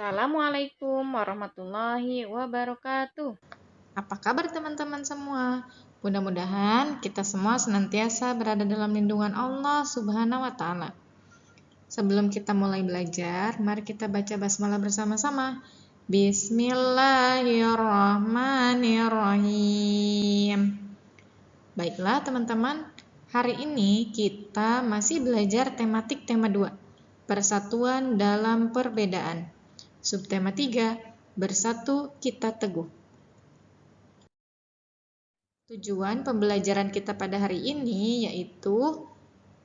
Assalamualaikum warahmatullahi wabarakatuh. Apa kabar teman-teman semua? Mudah-mudahan kita semua senantiasa berada dalam lindungan Allah Subhanahu wa Ta'ala. Sebelum kita mulai belajar, mari kita baca basmalah bersama-sama. Bismillahirrahmanirrahim. Baiklah teman-teman, hari ini kita masih belajar tematik tema 2, persatuan dalam perbedaan. Subtema 3, bersatu kita teguh. Tujuan pembelajaran kita pada hari ini yaitu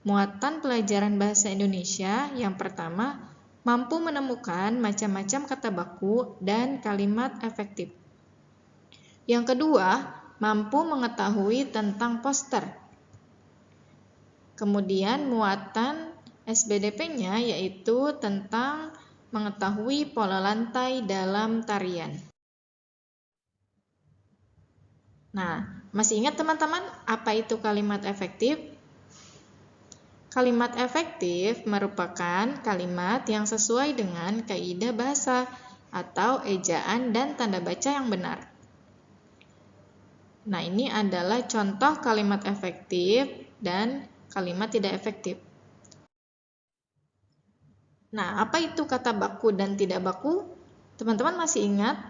muatan pelajaran bahasa Indonesia. Yang pertama, mampu menemukan macam-macam kata baku dan kalimat efektif. Yang kedua, mampu mengetahui tentang poster. Kemudian muatan SBDP-nya yaitu tentang mengetahui pola lantai dalam tarian. Nah, masih ingat teman-teman apa itu kalimat efektif? Kalimat efektif merupakan kalimat yang sesuai dengan kaidah bahasa atau ejaan dan tanda baca yang benar. Nah, ini adalah contoh kalimat efektif dan kalimat tidak efektif. Nah, apa itu kata baku dan tidak baku? Teman-teman masih ingat?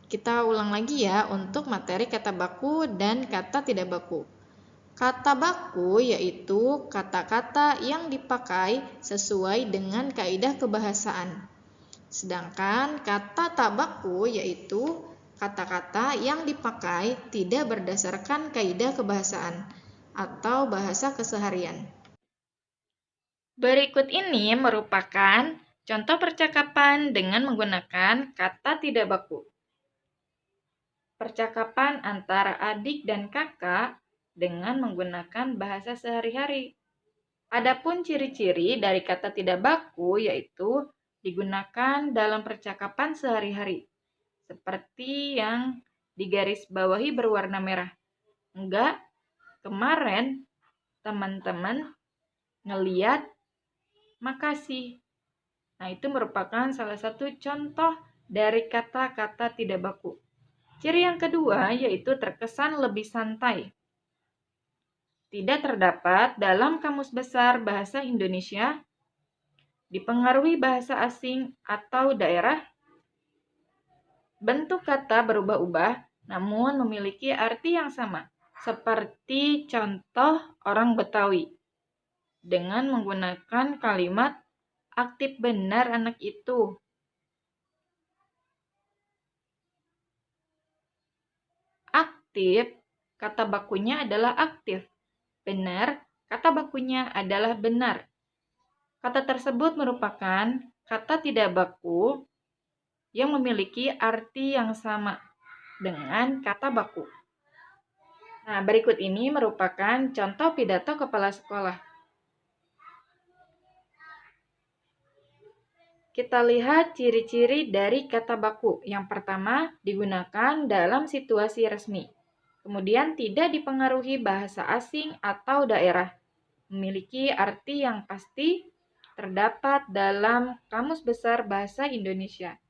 Kita ulang lagi ya untuk materi kata baku dan kata tidak baku. Kata baku yaitu kata-kata yang dipakai sesuai dengan kaidah kebahasaan. Sedangkan kata tak baku yaitu kata-kata yang dipakai tidak berdasarkan kaidah kebahasaan atau bahasa keseharian. Berikut ini merupakan contoh percakapan dengan menggunakan kata tidak baku. Percakapan antara adik dan kakak dengan menggunakan bahasa sehari-hari. Adapun ciri-ciri dari kata tidak baku yaitu digunakan dalam percakapan sehari-hari, seperti yang digarisbawahi berwarna merah. Enggak, kemarin teman-teman ngeliat, makasih. Nah, itu merupakan salah satu contoh dari kata-kata tidak baku. Ciri yang kedua yaitu terkesan lebih santai. Tidak terdapat dalam Kamus Besar Bahasa Indonesia, dipengaruhi bahasa asing atau daerah. Bentuk kata berubah-ubah namun memiliki arti yang sama, seperti contoh orang Betawi dengan menggunakan kalimat aktif benar anak itu. Aktif, kata bakunya adalah aktif. Benar, kata bakunya adalah benar. Kata tersebut merupakan kata tidak baku yang memiliki arti yang sama dengan kata baku. Nah, berikut ini merupakan contoh pidato kepala sekolah. Kita lihat ciri-ciri dari kata baku. Yang pertama, digunakan dalam situasi resmi. Kemudian tidak dipengaruhi bahasa asing atau daerah. Memiliki arti yang pasti, terdapat dalam Kamus Besar Bahasa Indonesia.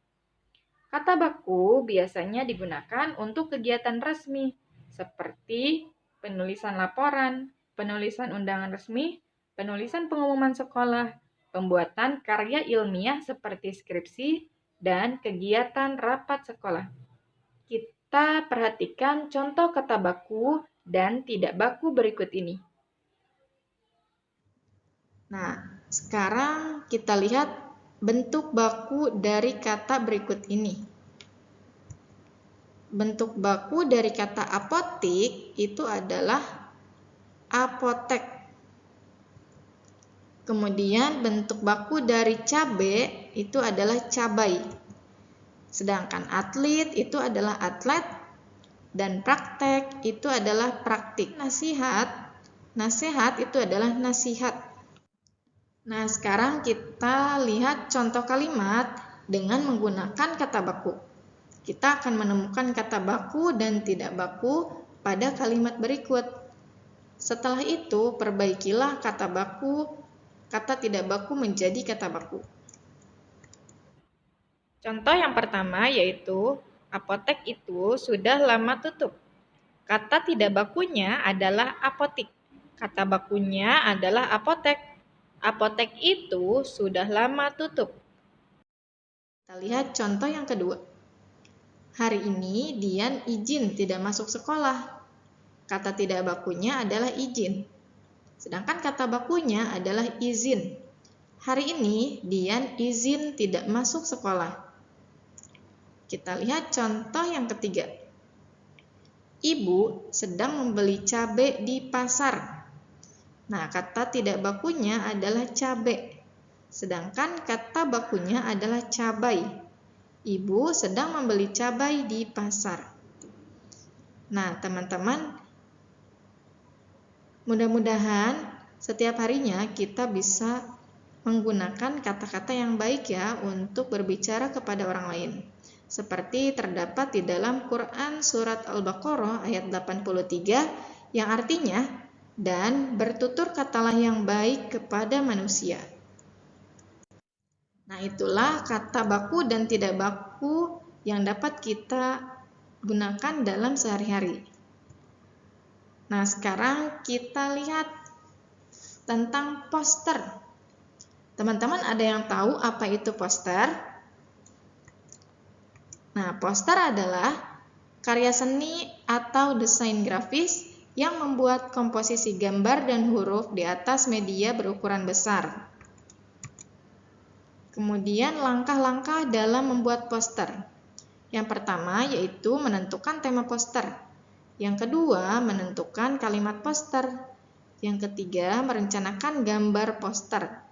Kata baku biasanya digunakan untuk kegiatan resmi, seperti penulisan laporan, penulisan undangan resmi, penulisan pengumuman sekolah, pembuatan karya ilmiah seperti skripsi, dan kegiatan rapat sekolah. Kita perhatikan contoh kata baku dan tidak baku berikut ini. Nah, sekarang kita lihat bentuk baku dari kata berikut ini. Bentuk baku dari kata apotik itu adalah apotek. Kemudian bentuk baku dari cabe itu adalah cabai. Sedangkan atlet itu adalah atlet dan praktek itu adalah praktik. Nasihat itu adalah nasihat. Nah, sekarang kita lihat contoh kalimat dengan menggunakan kata baku. Kita akan menemukan kata baku dan tidak baku pada kalimat berikut. Setelah itu, perbaikilah kata tidak baku menjadi kata baku. Contoh yang pertama yaitu apotek itu sudah lama tutup. Kata tidak bakunya adalah apotik. Kata bakunya adalah apotek. Apotek itu sudah lama tutup. Kita lihat contoh yang kedua. Hari ini Dian izin tidak masuk sekolah. Kata tidak bakunya adalah izin. Sedangkan kata bakunya adalah izin. Hari ini Dian izin tidak masuk sekolah. Kita lihat contoh yang ketiga. Ibu sedang membeli cabai di pasar. Nah, kata tidak bakunya adalah cabai. Sedangkan kata bakunya adalah cabai. Ibu sedang membeli cabai di pasar. Nah, teman-teman, mudah-mudahan setiap harinya kita bisa menggunakan kata-kata yang baik ya untuk berbicara kepada orang lain. Seperti terdapat di dalam Quran surat Al-Baqarah ayat 83 yang artinya, dan bertutur katalah yang baik kepada manusia. Nah, itulah kata baku dan tidak baku yang dapat kita gunakan dalam sehari-hari. Nah, sekarang kita lihat tentang poster. Teman-teman ada yang tahu apa itu poster? Nah, poster adalah karya seni atau desain grafis yang membuat komposisi gambar dan huruf di atas media berukuran besar. Kemudian langkah-langkah dalam membuat poster. Yang pertama yaitu menentukan tema poster. Yang kedua menentukan kalimat poster. Yang ketiga merencanakan gambar poster.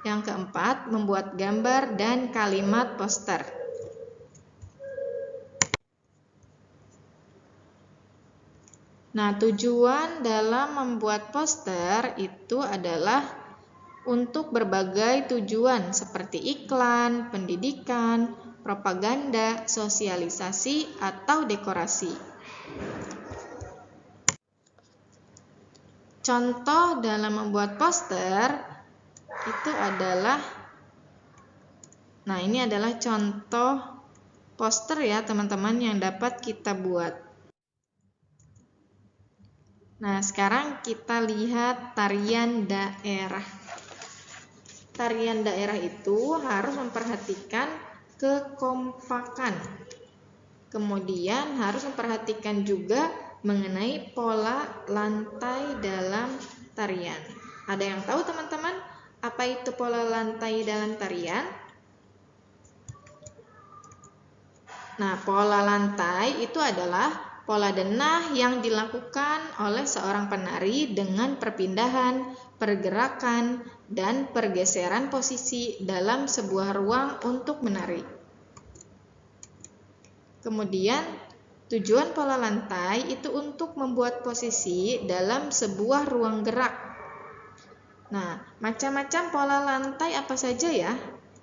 Yang keempat membuat gambar dan kalimat poster. Nah, tujuan dalam membuat poster itu adalah untuk berbagai tujuan seperti iklan, pendidikan, propaganda, sosialisasi, atau dekorasi. Contoh dalam membuat poster itu adalah, nah ini adalah contoh poster ya teman-teman yang dapat kita buat. Nah, sekarang kita lihat tarian daerah. Tarian daerah itu harus memperhatikan kekompakan. Kemudian harus memperhatikan juga mengenai pola lantai dalam tarian. Ada yang tahu teman-teman apa itu pola lantai dalam tarian? Nah, pola lantai itu adalah pola denah yang dilakukan oleh seorang penari dengan perpindahan, pergerakan, dan pergeseran posisi dalam sebuah ruang untuk menari. Kemudian, tujuan pola lantai itu untuk membuat posisi dalam sebuah ruang gerak. Nah, macam-macam pola lantai apa saja ya?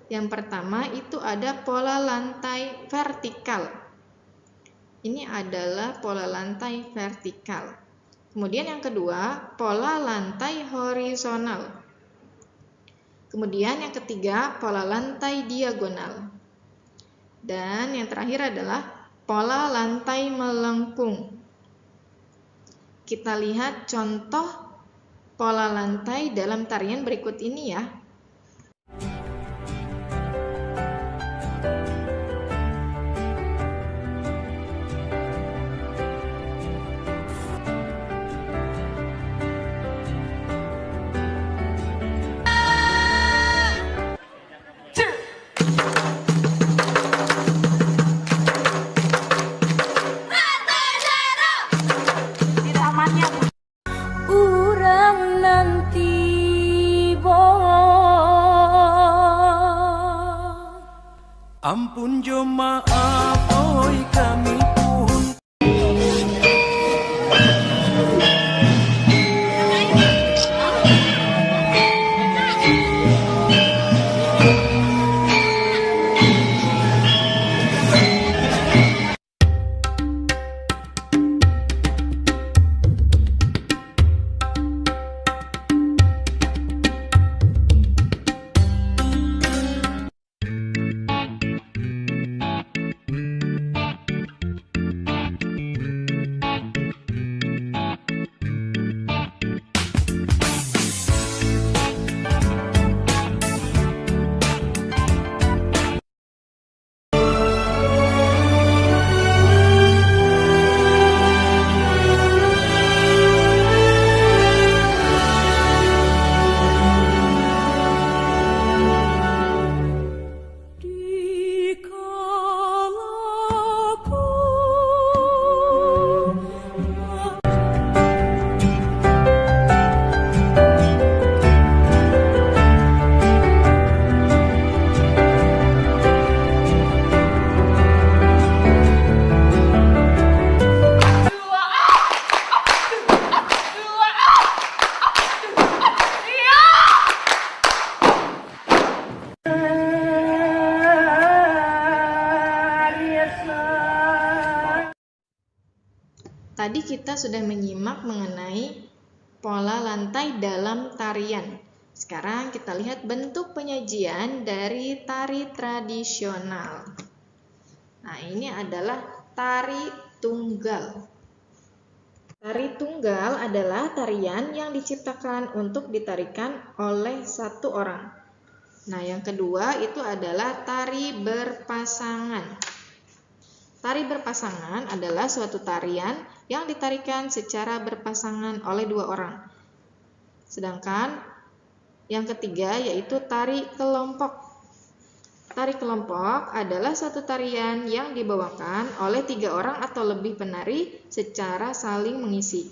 Yang pertama itu ada pola lantai vertikal. Ini adalah pola lantai vertikal. Kemudian yang kedua, pola lantai horizontal. Kemudian yang ketiga, pola lantai diagonal. Dan yang terakhir adalah pola lantai melengkung. Kita lihat contoh pola lantai dalam tarian berikut ini ya. Urang nanti bohong Tadi kita sudah menyimak mengenai pola lantai dalam tarian. Sekarang kita lihat bentuk penyajian dari tari tradisional. Nah, ini adalah tari tunggal. Tari tunggal adalah tarian yang diciptakan untuk ditarikan oleh satu orang. Nah, yang kedua itu adalah tari berpasangan. Tari berpasangan adalah suatu tarian yang ditarikan secara berpasangan oleh dua orang. Sedangkan yang ketiga yaitu tari kelompok. Tari kelompok adalah suatu tarian yang dibawakan oleh 3 orang atau lebih penari secara saling mengisi.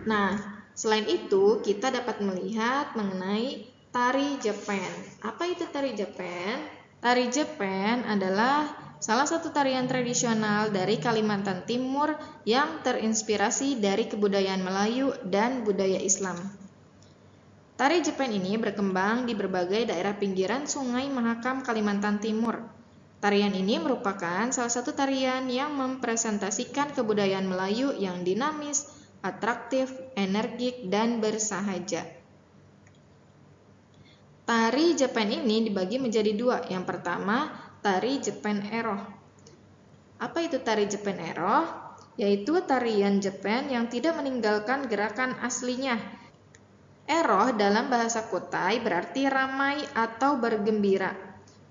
Nah, selain itu kita dapat melihat mengenai tari Jepen. Apa itu tari Jepen? Tari Jepen adalah salah satu tarian tradisional dari Kalimantan Timur yang terinspirasi dari kebudayaan Melayu dan budaya Islam. Tari Jepen ini berkembang di berbagai daerah pinggiran Sungai Mahakam, Kalimantan Timur. Tarian ini merupakan salah satu tarian yang mempresentasikan kebudayaan Melayu yang dinamis, atraktif, energik, dan bersahaja. Tari Jepen ini dibagi menjadi dua. Yang pertama, tari Jepen Eroh. Apa itu tari Jepen Eroh? Yaitu tarian Jepen yang tidak meninggalkan gerakan aslinya. Eroh dalam bahasa Kutai berarti ramai atau bergembira.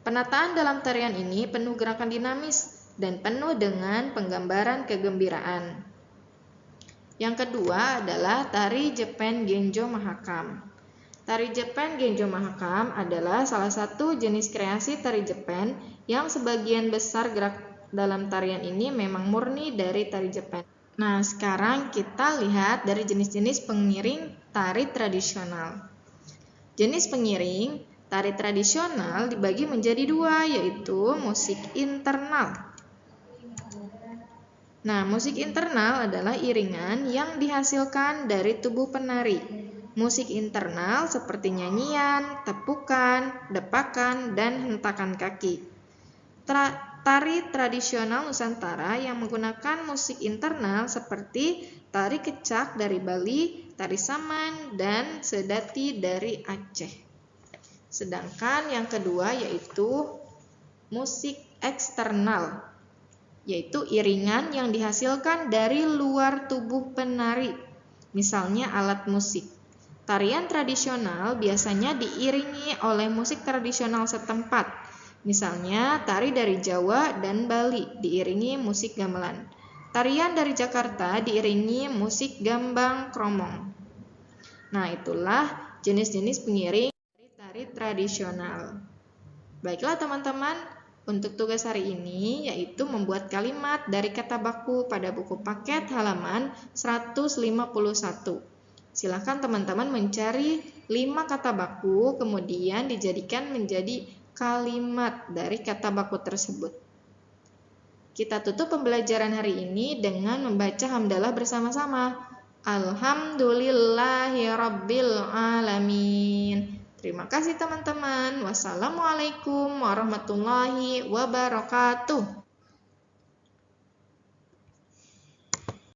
Penataan dalam tarian ini penuh gerakan dinamis dan penuh dengan penggambaran kegembiraan. Yang kedua adalah tari Jepen Genjo Mahakam. Tari Jepen Genjo Mahakam adalah salah satu jenis kreasi tari Jepen yang sebagian besar gerak dalam tarian ini memang murni dari tari Jepen. Nah, sekarang kita lihat dari jenis-jenis pengiring tari tradisional. Jenis pengiring tari tradisional dibagi menjadi dua, yaitu musik internal. Nah, musik internal adalah iringan yang dihasilkan dari tubuh penari. Musik internal seperti nyanyian, tepukan, depakan, dan hentakan kaki. Tari tradisional Nusantara yang menggunakan musik internal seperti tari kecak dari Bali, tari saman, dan sedati dari Aceh. Sedangkan yang kedua yaitu musik eksternal, yaitu iringan yang dihasilkan dari luar tubuh penari, misalnya alat musik. Tarian tradisional biasanya diiringi oleh musik tradisional setempat, misalnya tari dari Jawa dan Bali diiringi musik gamelan. Tarian dari Jakarta diiringi musik gambang kromong. Nah, itulah jenis-jenis pengiring dari tari tradisional. Baiklah teman-teman, untuk tugas hari ini yaitu membuat kalimat dari kata baku pada buku paket halaman 151. Silakan teman-teman mencari 5 kata baku, kemudian dijadikan menjadi kalimat dari kata baku tersebut. Kita tutup pembelajaran hari ini dengan membaca hamdalah bersama-sama. Alhamdulillahirabbil alamin. Terima kasih teman-teman. Wassalamualaikum warahmatullahi wabarakatuh.